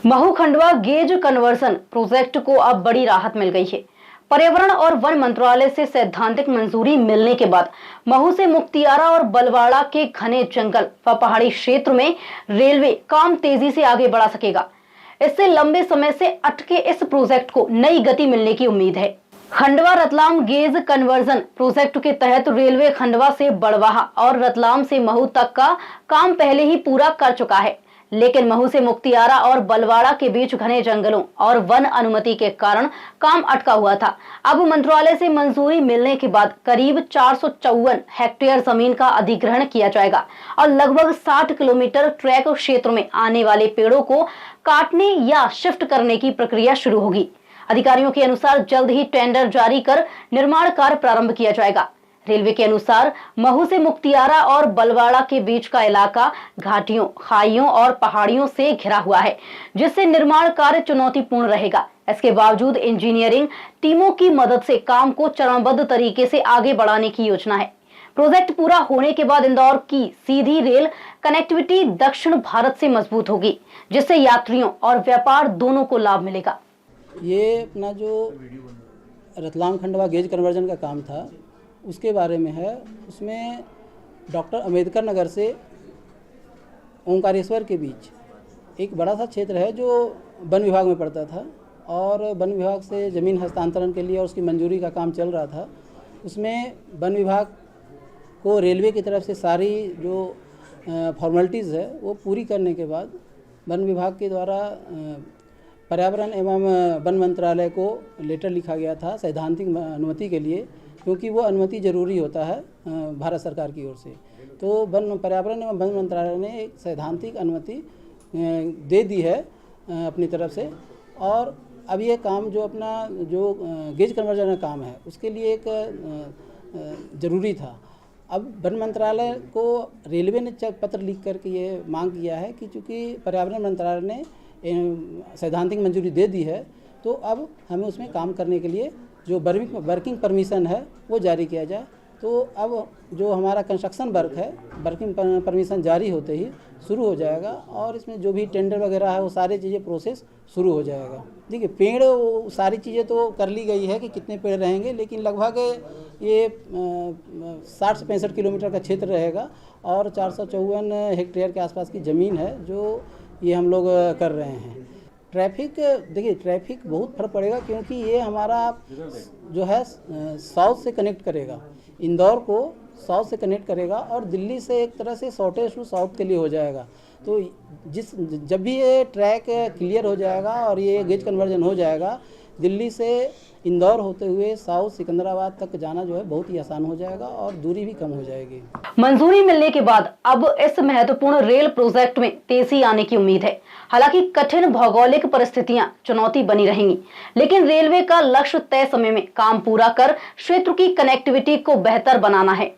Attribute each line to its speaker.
Speaker 1: Mhow Khandwa gauge conversion project को अब बड़ी राहत मिल गई है। पर्यावरण और वन मंत्रालय से सैद्धांतिक मंजूरी मिलने के बाद महू से मुक्तियारा और बलवाड़ा के घने जंगल व पहाड़ी क्षेत्र में रेलवे काम तेजी से आगे बढ़ा सकेगा। इससे लंबे समय से अटके इस प्रोजेक्ट को नई गति मिलने की उम्मीद है। Khandwa Ratlam gauge conversion project के तहत रेलवे खंडवा से बड़वाहा और रतलाम से महू तक का काम पहले ही पूरा कर चुका है, लेकिन महू से मुक्तियारा और बलवाड़ा के बीच घने जंगलों और वन अनुमति के कारण काम अटका हुआ था। अब मंत्रालय से मंजूरी मिलने के बाद करीब 454 हेक्टेयर जमीन का अधिग्रहण किया जाएगा और लगभग 60 किलोमीटर ट्रैक क्षेत्र में आने वाले पेड़ों को काटने या शिफ्ट करने की प्रक्रिया शुरू होगी। अधिकारियों के अनुसार जल्द ही टेंडर जारी कर निर्माण कार्य प्रारंभ किया जाएगा। रेलवे के अनुसार महू से मुक्तियारा और बलवाड़ा के बीच का इलाका घाटियों, खाइयों और पहाड़ियों से घिरा हुआ है, जिससे निर्माण कार्य चुनौतीपूर्ण रहेगा। इसके बावजूद इंजीनियरिंग टीमों की मदद से काम को चरणबद्ध तरीके से आगे बढ़ाने की योजना है। प्रोजेक्ट पूरा होने के बाद इंदौर की सीधी रेल कनेक्टिविटी दक्षिण भारत से मजबूत होगी, जिससे यात्रियों और व्यापार दोनों को लाभ मिलेगा।
Speaker 2: ये अपना जो रतलाम खंडवा गेज कन्वर्जन का काम था उसके बारे में है। उसमें डॉक्टर अम्बेडकर नगर से ओंकारेश्वर के बीच एक बड़ा सा क्षेत्र है जो वन विभाग में पड़ता था और वन विभाग से ज़मीन हस्तांतरण के लिए और उसकी मंजूरी का काम चल रहा था। उसमें वन विभाग को रेलवे की तरफ से सारी जो फॉर्मेलिटीज़ है वो पूरी करने के बाद वन विभाग के द्वारा पर्यावरण एवं वन मंत्रालय को लेटर लिखा गया था सैद्धांतिक अनुमति के लिए, क्योंकि वो अनुमति ज़रूरी होता है भारत सरकार की ओर से। तो पर्यावरण एवं वन मंत्रालय ने एक सैद्धांतिक अनुमति दे दी है अपनी तरफ से। और अब ये काम जो अपना जो गेज कन्वर्जन का काम है उसके लिए एक ज़रूरी था। अब वन मंत्रालय को रेलवे ने पत्र लिख करके ये मांग किया है कि चूँकि पर्यावरण मंत्रालय ने सैद्धांतिक मंजूरी दे दी है तो अब हमें उसमें काम करने के लिए जो वर्किंग परमिशन है वो जारी किया जाए। तो अब जो हमारा कंस्ट्रक्शन वर्क है वर्किंग परमिशन जारी होते ही शुरू हो जाएगा और इसमें जो भी टेंडर वगैरह है वो सारी चीज़ें प्रोसेस शुरू हो जाएगा। देखिए पेड़ सारी चीज़ें तो कर ली गई है कि कितने पेड़ रहेंगे, लेकिन लगभग ये 60 से 65 किलोमीटर का क्षेत्र रहेगा और 454 हेक्टेयर के आसपास की ज़मीन है जो ये हम लोग कर रहे हैं। ट्रैफिक, देखिए ट्रैफिक बहुत फर्क पड़ेगा क्योंकि ये हमारा जो है साउथ से कनेक्ट करेगा, इंदौर को साउथ से कनेक्ट करेगा और दिल्ली से एक तरह से शॉर्टेज टू साउथ के लिए हो जाएगा। तो जब भी ये ट्रैक क्लियर हो जाएगा और ये गेज कन्वर्जन हो जाएगा, दिल्ली से इंदौर होते हुए साउथ सिकंदराबाद तक जाना जो है बहुत ही आसान हो जाएगा और दूरी भी कम हो जाएगी।
Speaker 1: मंजूरी मिलने के बाद अब इस महत्वपूर्ण रेल प्रोजेक्ट में तेजी आने की उम्मीद है। हालांकि कठिन भौगोलिक परिस्थितियां चुनौती बनी रहेंगी, लेकिन रेलवे का लक्ष्य तय समय में काम पूरा कर क्षेत्र की कनेक्टिविटी को बेहतर बनाना है।